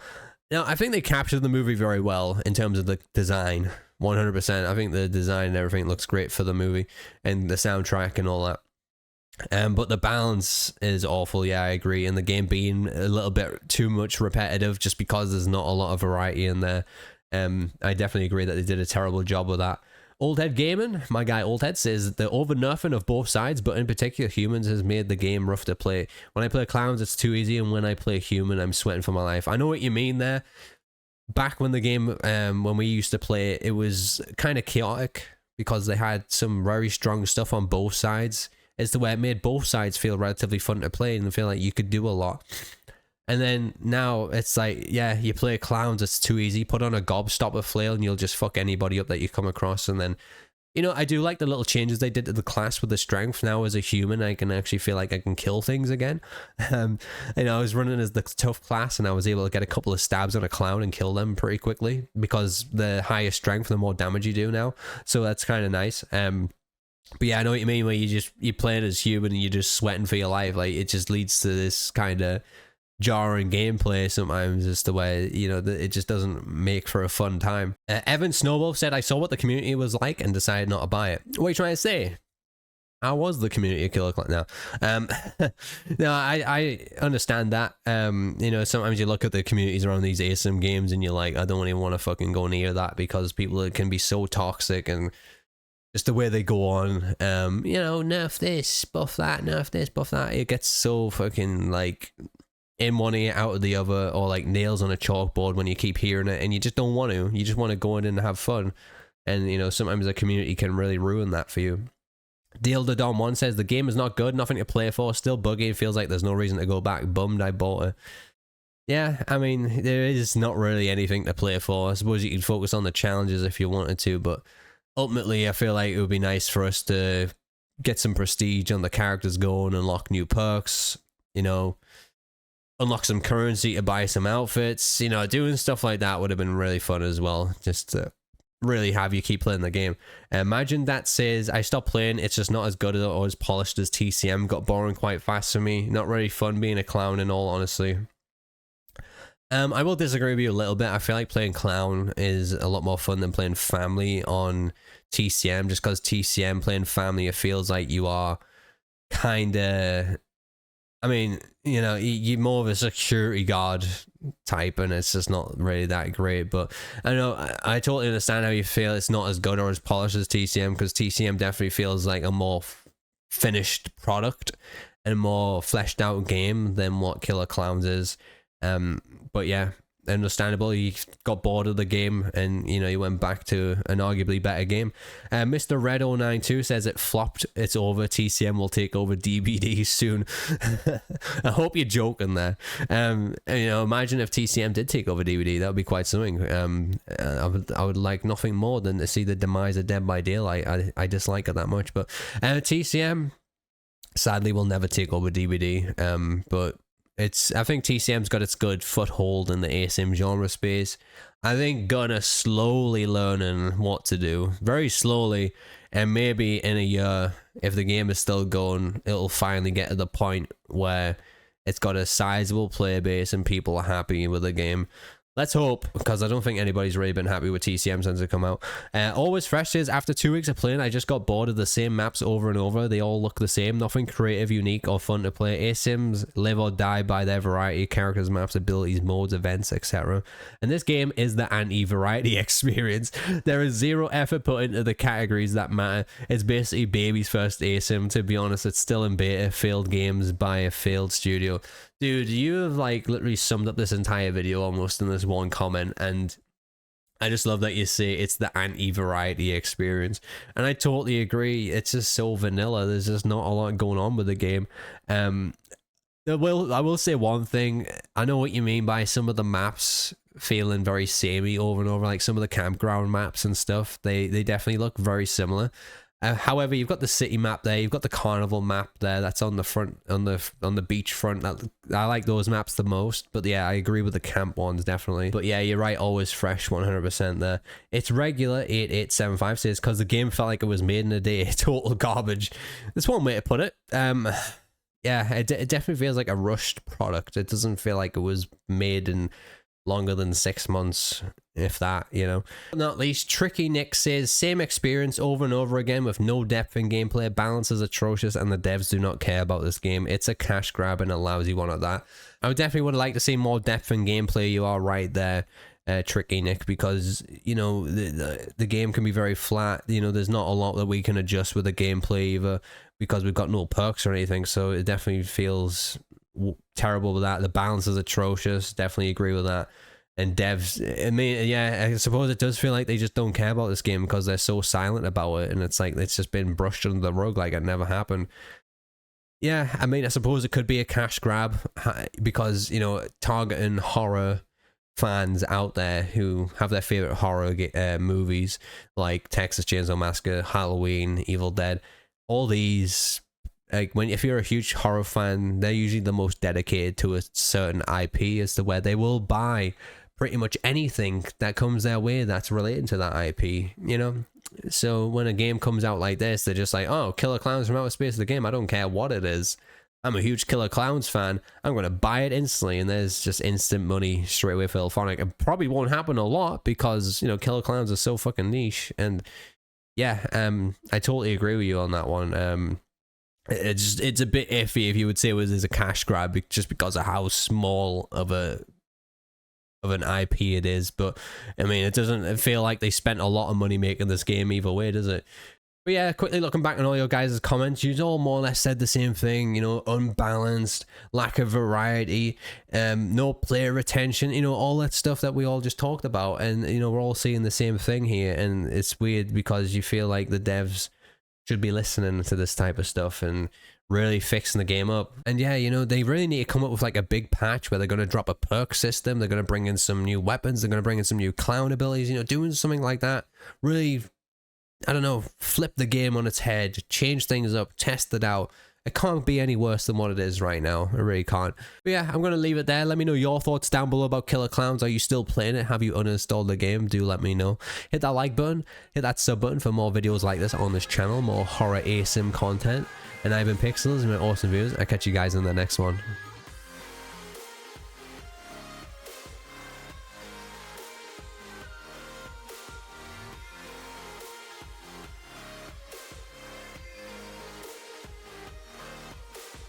S1: Now, I think they captured the movie very well in terms of the design, 100%. I think the design and everything looks great for the movie and the soundtrack and all that. But the balance is awful, yeah, I agree. And the game being a little bit too much repetitive just because there's not a lot of variety in there. I definitely agree that they did a terrible job with that. Oldhead Gaming, my guy Oldhead, says the over-nerfing of both sides, but in particular humans, has made the game rough to play. When I play clowns, it's too easy, and when I play human, I'm sweating for my life. I know what you mean there. Back when the game, when we used to play it, it was kind of chaotic because they had some very strong stuff on both sides. It's the way it made both sides feel relatively fun to play and feel like you could do a lot. And then now it's like, yeah, you play clowns, it's too easy. Put on a gobstopper flail and you'll just fuck anybody up that you come across. And then, you know, I do like the little changes they did to the class with the strength. Now as a human, I can actually feel like I can kill things again. You know, I was running as the tough class and I was able to get a couple of stabs on a clown and kill them pretty quickly because the higher strength, the more damage you do now. So that's kind of nice. But yeah, I know what you mean, where you play it as human and you're just sweating for your life. Like, it just leads to this kind of jarring gameplay sometimes, is the way, you know, it just doesn't make for a fun time. Evan Snowball said, I saw what the community was like and decided not to buy it. What are you trying to say? How was the community of Killer Clown? No, I understand that. You know, sometimes you look at the communities around these ASIM games and you're like, I don't even want to fucking go near that because people can be so toxic and just the way they go on. You know, nerf this, buff that, nerf this, buff that. It gets so fucking like in one ear out of the other, or like nails on a chalkboard when you keep hearing it and you just don't want to. You just want to go in and have fun. And, you know, sometimes a community can really ruin that for you. Deal the Don 1 says, the game is not good, nothing to play for, still buggy, it feels like there's no reason to go back. Bummed I bought it. Yeah, I mean, there is not really anything to play for. I suppose you can focus on the challenges if you wanted to, but ultimately I feel like it would be nice for us to get some prestige on the characters going, unlock new perks, you know, unlock some currency to buy some outfits, you know, doing stuff like that would have been really fun as well, just to really have you keep playing the game. Imagine that says, I stopped playing, it's just not as good or as polished as TCM, got boring quite fast for me, not really fun being a clown in all honesty. I will disagree with you a little bit. I feel like playing clown is a lot more fun than playing family on TCM, just because TCM playing family, it feels like you are kind of, I mean, you know, you're more of a security guard type, and it's just not really that great. But I know I totally understand how you feel it's not as good or as polished as TCM, because TCM definitely feels like a more finished product and a more fleshed out game than what Killer Klowns is. But yeah, understandable. You got bored of the game and, you know, you went back to an arguably better game. Mr. Red 092 says it flopped, it's over, TCM will take over DBD soon. I hope you're joking there. You know, imagine if TCM did take over DVD, that would be quite something. I would like nothing more than to see the demise of Dead by Daylight. I dislike it that much, but TCM sadly will never take over DVD. But I think TCM's got its good foothold in the ASIM genre space. I think gonna slowly learning what to do, very slowly, and maybe in a year, if the game is still going, it'll finally get to the point where it's got a sizable player base and people are happy with the game. Let's hope, because I don't think anybody's really been happy with TCM since it come out. Always Fresh says, after 2 weeks of playing, I just got bored of the same maps over and over. They all look the same. Nothing creative, unique, or fun to play. A-Sims live or die by their variety, characters, maps, abilities, modes, events, etc. And this game is the anti-variety experience. There is zero effort put into the categories that matter. It's basically baby's first A-Sim. To be honest, it's still in beta. Failed games by a failed studio. Dude, you have like literally summed up this entire video almost in this one comment, and I just love that you say it's the anti-variety experience. And I totally agree. It's just so vanilla. There's just not a lot going on with the game. I will say one thing. I know what you mean by some of the maps feeling very samey over and over, like some of the campground maps and stuff. They definitely look very similar. However, you've got the city map there, you've got the carnival map there, that's on the front, on the beach front. I like those maps the most, but yeah, I agree with the camp ones, definitely. But yeah, you're right, Always Fresh, 100% there. It's regular 8875 says, because the game felt like it was made in a day. Total garbage. That's one way to put it. Yeah, it definitely feels like a rushed product. It doesn't feel like it was made in longer than 6 months, if that, you know. Not least, Tricky Nick says, same experience over and over again with no depth in gameplay, balance is atrocious, and the devs do not care about this game. It's a cash grab and a lousy one at that. I would definitely would like to see more depth in gameplay. You are right there, Tricky Nick, because, you know, the game can be very flat. You know, there's not a lot that we can adjust with the gameplay either, because we've got no perks or anything, so it definitely feels terrible with that. The balance is atrocious, definitely agree with that. And devs, I mean, yeah, I suppose it does feel like they just don't care about this game because they're so silent about it, and it's like it's just been brushed under the rug like it never happened. Yeah, I mean, I suppose it could be a cash grab because, you know, targeting horror fans out there who have their favorite horror movies like Texas Chainsaw Massacre, Halloween, Evil Dead, all these. Like, if you're a huge horror fan, they're usually the most dedicated to a certain IP as to where they will buy pretty much anything that comes their way that's related to that IP, you know? So when a game comes out like this, they're just like, oh, Killer Klowns from Outer Space, the game, I don't care what it is. I'm a huge Killer Klowns fan. I'm going to buy it instantly, and there's just instant money straight away for Ilphonic. It probably won't happen a lot because, you know, Killer Klowns are so fucking niche. And yeah, I totally agree with you on that one. It's a bit iffy if you would say it was as a cash grab just because of how small of an IP it is. But I mean, it doesn't feel like they spent a lot of money making this game either way, does it? But yeah, quickly looking back on all your guys' comments, you all more or less said the same thing, you know, unbalanced, lack of variety, no player retention, you know, all that stuff that we all just talked about. And, you know, we're all seeing the same thing here. And it's weird because you feel like the devs should be listening to this type of stuff and really fixing the game up. And yeah, you know, they really need to come up with like a big patch where they're going to drop a perk system, they're going to bring in some new weapons, they're going to bring in some new clown abilities, you know, doing something like that. Really, I don't know, flip the game on its head, change things up, test it out. It can't be any worse than what it is right now. It really can't. But yeah, I'm going to leave it there. Let me know your thoughts down below about Killer Klowns. Are you still playing it? Have you uninstalled the game? Do let me know. Hit that like button. Hit that sub button for more videos like this on this channel. More horror ASIM content. And I've been Pixels and my awesome viewers. I'll catch you guys in the next one.